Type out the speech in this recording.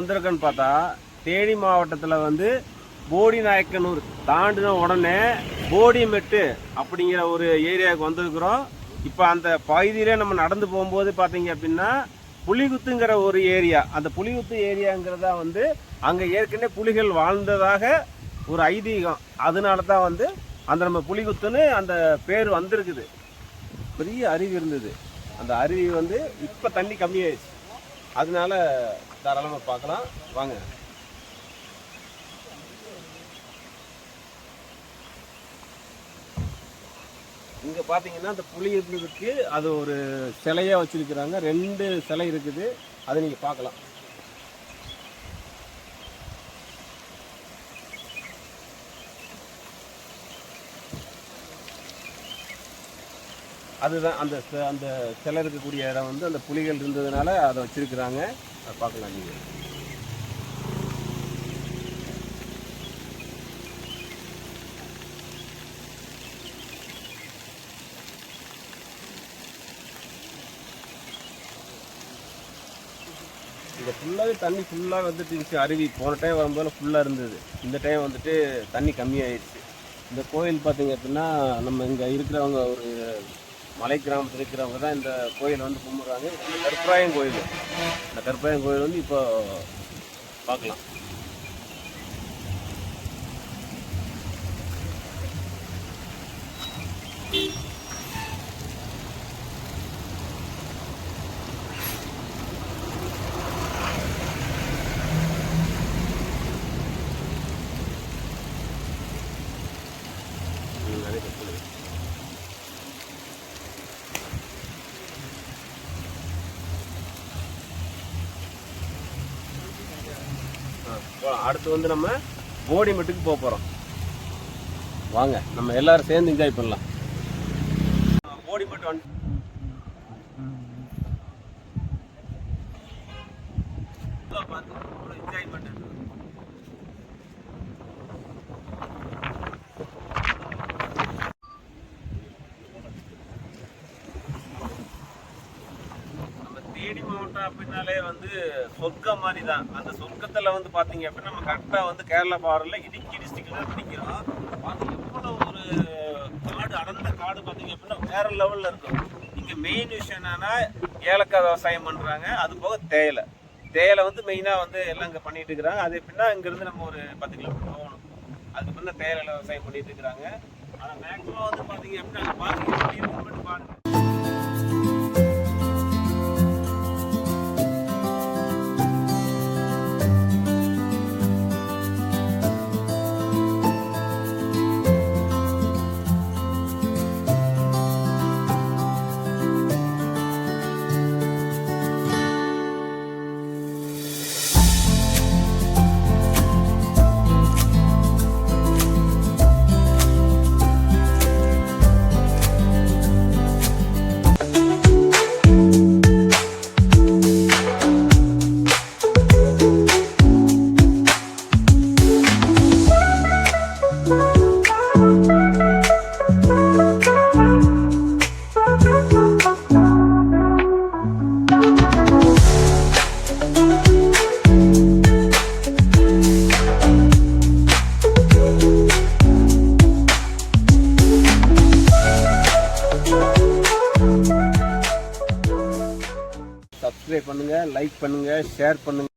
வந்திருக்கேன்னு பார்த்தா தேனி மாவட்டத்தில் வந்து போடி நாயக்கனூர் தாண்டின உடனே போடிமெட்டு அப்படிங்கிற ஒரு ஏரியாவுக்கு வந்திருக்கிறோம். இப்போ அந்த பகுதியிலே நம்ம நடந்து போகும்போது பார்த்தீங்க அப்படின்னா புலிகுத்துங்கிற ஒரு ஏரியா, அந்த புலிகுத்து ஏரியாங்கிறதா வந்து அங்கே ஏற்கனவே புலிகள் வாழ்ந்ததாக ஒரு ஐதீகம். அதனால தான் வந்து அந்த நம்ம புலிகுத்துன்னு அந்த பேர் வந்திருக்குது. பெரிய அருவி இருந்தது, அந்த அருவி வந்து இப்போ தண்ணி கம்மியாயிடுச்சு. அதனால தாராளமாக பார்க்கலாம் வாங்க. இங்கே பார்த்தீங்கன்னா அந்த புலி இருந்ததுக்கு அது ஒரு சிலையாக வச்சுருக்கிறாங்க. 2 சிலை இருக்குது, அதை நீங்கள் பார்க்கலாம். அதுதான் அந்த அந்த சிலை இருக்கக்கூடிய இடம் வந்து அந்த புலிகள் இருந்ததுனால அதை வச்சுருக்கிறாங்க. அதை பார்க்கலாம் நீங்கள். இங்கே ஃபுல்லாகவே தண்ணி ஃபுல்லாக வந்துட்டு இருந்துச்சு. அருவி போன டைம் வரும்போது ஃபுல்லாக இருந்தது, இந்த டைம் வந்துட்டு தண்ணி கம்மியாயிடுச்சு. இந்த கோயில் பார்த்தீங்க அப்படின்னா நம்ம இங்கே இருக்கிறவங்க ஒரு மலை கிராமத்தில் இருக்கிறவங்க தான் இந்த கோயிலை வந்து கும்பிட்றாங்க. இந்த கருப்பராயன் கோயில், இந்த கருப்பராயன் கோயில் வந்து இப்போ பார்க்கலாம். அடுத்து வந்து நம்ம போடிமெட்டுக்கு போக போகிறோம். வாங்க நம்ம எல்லாரும் சேர்ந்து என்ஜாய் பண்ணலாம். போடிமெட்டு வந்து என்ஜாய்மெண்ட். தேனி மாவட்டம் அப்படின்னாலே வந்து சொர்க்கம் மாதிரி தான். அந்த சொர்க்கத்தில் வந்து பார்த்தீங்க அப்படின்னா நம்ம கரெக்டாக வந்து கேரளா பார்டரில் இடுக்கி டிஸ்ட்ரிக்டில் தான் நிற்கிறோம். பார்த்தீங்க எவ்வளோ ஒரு காடு, அடர்ந்த காடு பார்த்தீங்க அப்படின்னா வேற லெவலில் இருக்கும். இங்கே மெயின் விஷயம் என்னன்னா ஏலக்காய் விவசாயம் பண்ணுறாங்க, அது போக தேயிலை வந்து மெயினாக வந்து எல்லாம் இங்கே பண்ணிட்டு இருக்கிறாங்க. அது எப்படின்னா இங்கேருந்து நம்ம ஒரு 10 கிலோமீட்டர் போகணும், அதுக்கு வந்து தேயிலை விவசாயம் பண்ணிட்டு இருக்கிறாங்க. ஆனால் மேக்ஸிமம் வந்து பார்த்தீங்க அப்படின்னா பாருங்க. சப்ஸ்கிரைப் பண்ணுங்கள், லைக் பண்ணுங்கள், ஷேர் பண்ணுங்கள்.